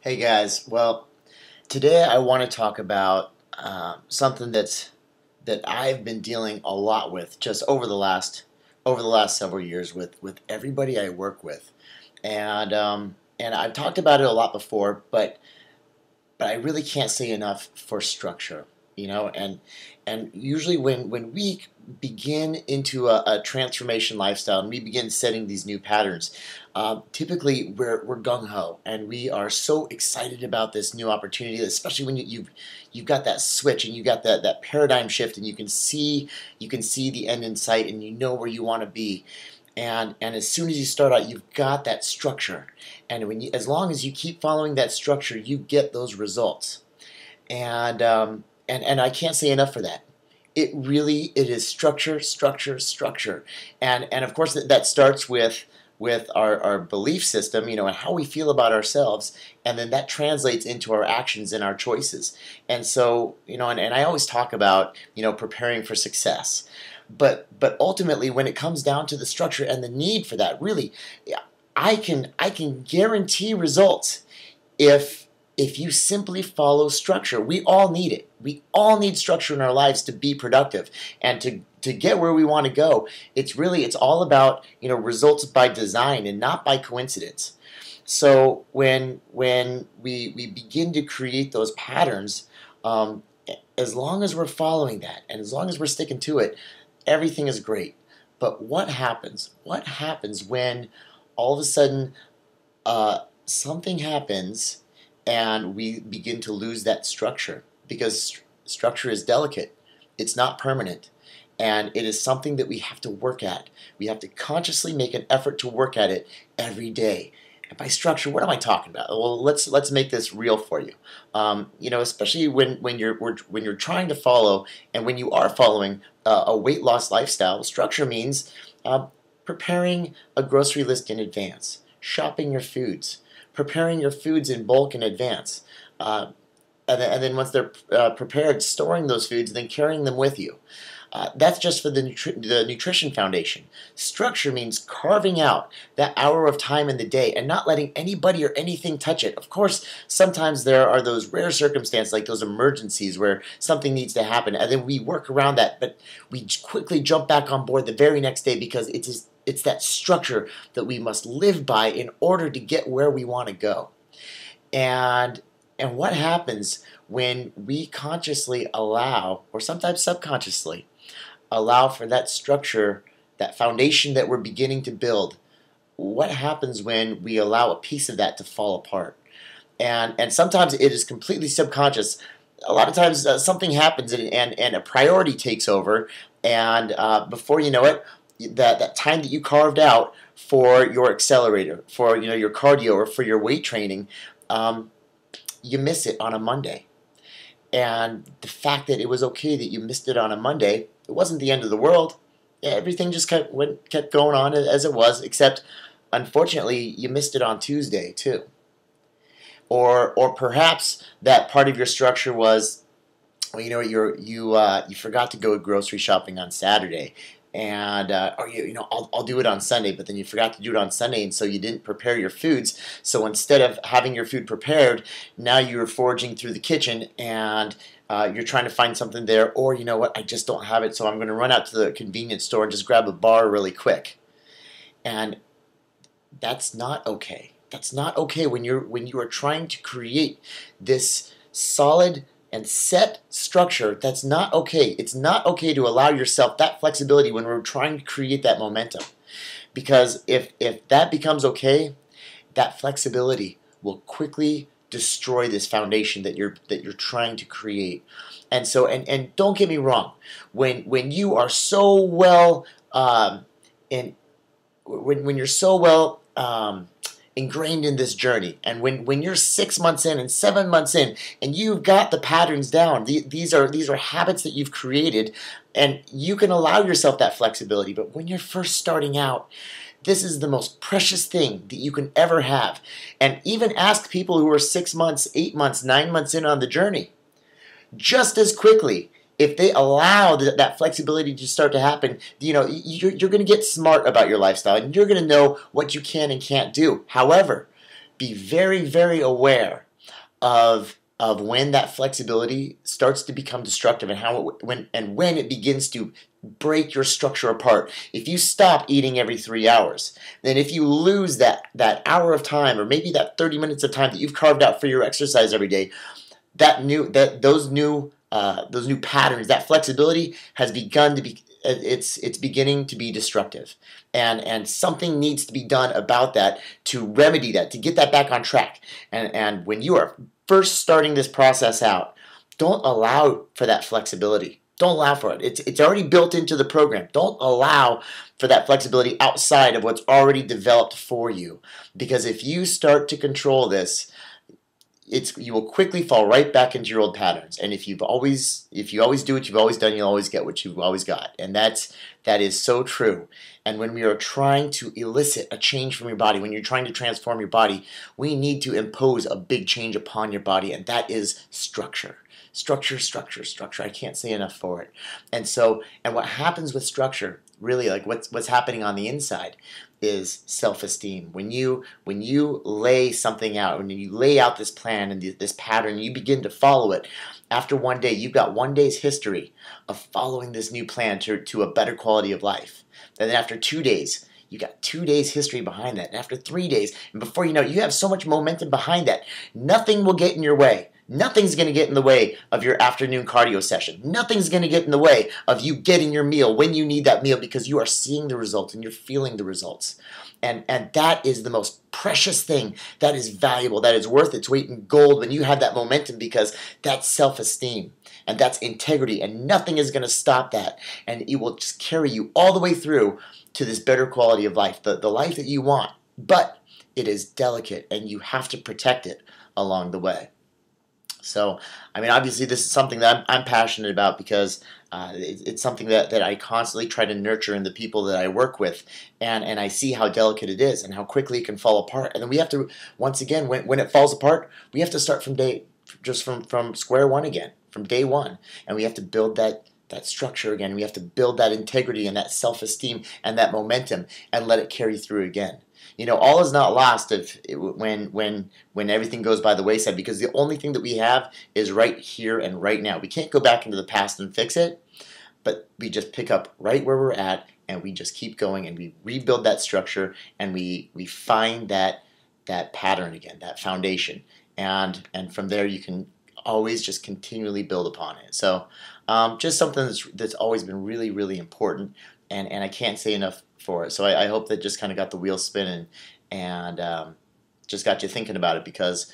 Hey guys, well, today I want to talk about something that I've been dealing a lot with just over the last several years with everybody I work with, and I've talked about it a lot before, but I really can't say enough for structure, and usually when we begin into a transformation lifestyle and we begin setting these new patterns, typically we're gung ho and we are so excited about this new opportunity, especially when you've got that switch and you got that paradigm shift and you can see the end in sight and you know where you want to be. And as soon as you start out, you've got that structure, and as long as you keep following that structure, you get those results. And I can't say enough for that. It is structure, structure, structure, and of course that starts with our belief system, and how we feel about ourselves, and then that translates into our actions and our choices. And so, and I always talk about preparing for success. But ultimately, when it comes down to the structure and the need for that, really, yeah, I can guarantee results if you simply follow structure. We all need it. We all need structure in our lives to be productive and to get where we want to go. It's all about results by design and not by coincidence. So when we begin to create those patterns, as long as we're following that and as long as we're sticking to it, everything is great. But what happens? What happens when all of a sudden something happens and we begin to lose that structure? Because structure is delicate. It's not permanent. And it is something that we have to work at. We have to consciously make an effort to work at it every day. And by structure, what am I talking about? Well, let's make this real for you. Especially when you're trying to follow, and when you are following a weight loss lifestyle, structure means preparing a grocery list in advance, shopping your foods, preparing your foods in bulk in advance, and then once they're prepared, storing those foods and then carrying them with you. That's just for the nutrition foundation. Structure means carving out that hour of time in the day and not letting anybody or anything touch it. Of course, sometimes there are those rare circumstances, like those emergencies where something needs to happen, and then we work around that, but we quickly jump back on board the very next day because it's that structure that we must live by in order to get where we want to go. And what happens when we consciously allow, or sometimes subconsciously, allow for that structure, that foundation that we're beginning to build? What happens when we allow a piece of that to fall apart? And sometimes it is completely subconscious. A lot of times something happens and a priority takes over, and before you know it, that time that you carved out for your accelerator, for your cardio, or for your weight training, you miss it on a Monday. And the fact that it was okay that you missed it on a Monday, it wasn't the end of the world. Yeah, everything just kept going on as it was, except unfortunately you missed it on Tuesday too. Or perhaps that part of your structure was, well, you forgot to go grocery shopping on Saturday, and I'll do it on Sunday, but then you forgot to do it on Sunday, and so you didn't prepare your foods. So instead of having your food prepared, now you're foraging through the kitchen and you're trying to find something there, or you know what, I just don't have it, so I'm going to run out to the convenience store and just grab a bar really quick. And that's not okay. That's not okay when you are trying to create this solid and set structure. That's not okay. It's not okay to allow yourself that flexibility when we're trying to create that momentum. Because if that becomes okay, that flexibility will quickly destroy this foundation that you're trying to create. And so and don't get me wrong, when you are so well when you're so well ingrained in this journey, and when you're 6 months in and 7 months in and you've got the patterns down, these are habits that you've created, and you can allow yourself that flexibility. But when you're first starting out, this is the most precious thing that you can ever have. And even ask people who are 6 months, 8 months, 9 months in on the journey, just as quickly, if they allow that flexibility to start to happen, you're going to get smart about your lifestyle, and you're going to know what you can and can't do. However, be very, very aware of when that flexibility starts to become destructive, and when it begins to break your structure apart. If you stop eating every 3 hours, then if you lose that hour of time, or maybe that 30 minutes of time that you've carved out for your exercise every day, those new patterns, that flexibility has begun to be, it's beginning to be destructive, and something needs to be done about that to remedy that, to get that back on track. And when you are first starting this process out, don't allow for that flexibility. Don't allow for it. It's already built into the program. Don't allow for that flexibility outside of what's already developed for you, because if you start to control this, you will quickly fall right back into your old patterns. And if you always do what you've always done, you'll always get what you've always got. And that is so true. And when we are trying to elicit a change from your body, when you're trying to transform your body, we need to impose a big change upon your body, and that is structure. Structure, structure, structure. I can't say enough for it. And what happens with structure, really, like what's happening on the inside, is self-esteem. When you lay something out, when you lay out this plan and this pattern, you begin to follow it. After one day, you've got one day's history of following this new plan to a better quality of life. And then after 2 days, you got 2 days history behind that. And after 3 days, and before you know it, you have so much momentum behind that, nothing will get in your way. Nothing's going to get in the way of your afternoon cardio session. Nothing's going to get in the way of you getting your meal when you need that meal, because you are seeing the results and you're feeling the results. And that is the most precious thing. That is valuable. That is worth its weight in gold when you have that momentum, because that's self-esteem and that's integrity, and nothing is going to stop that. And it will just carry you all the way through to this better quality of life, the life that you want. But it is delicate, and you have to protect it along the way. So, I mean, obviously this is something that I'm passionate about, because it's something that I constantly try to nurture in the people that I work with, and I see how delicate it is and how quickly it can fall apart. And then we have to, once again, when it falls apart, we have to start from square one again, from day one, and we have to build that structure again. We have to build that integrity and that self-esteem and that momentum, and let it carry through again. You know, all is not lost when everything goes by the wayside, because the only thing that we have is right here and right now. We can't go back into the past and fix it, but we just pick up right where we're at, and we just keep going, and we rebuild that structure, and we find that pattern again, that foundation, and from there you can always just continually build upon it. So just something that's always been really, really important, and I can't say enough for it. So I hope that just kind of got the wheels spinning, and just got you thinking about it, because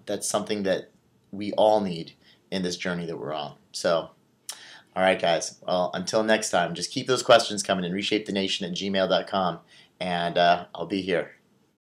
that's something that we all need in this journey that we're on. So, all right, guys. Well, until next time, just keep those questions coming in. ReshapeTheNation@gmail.com, and I'll be here.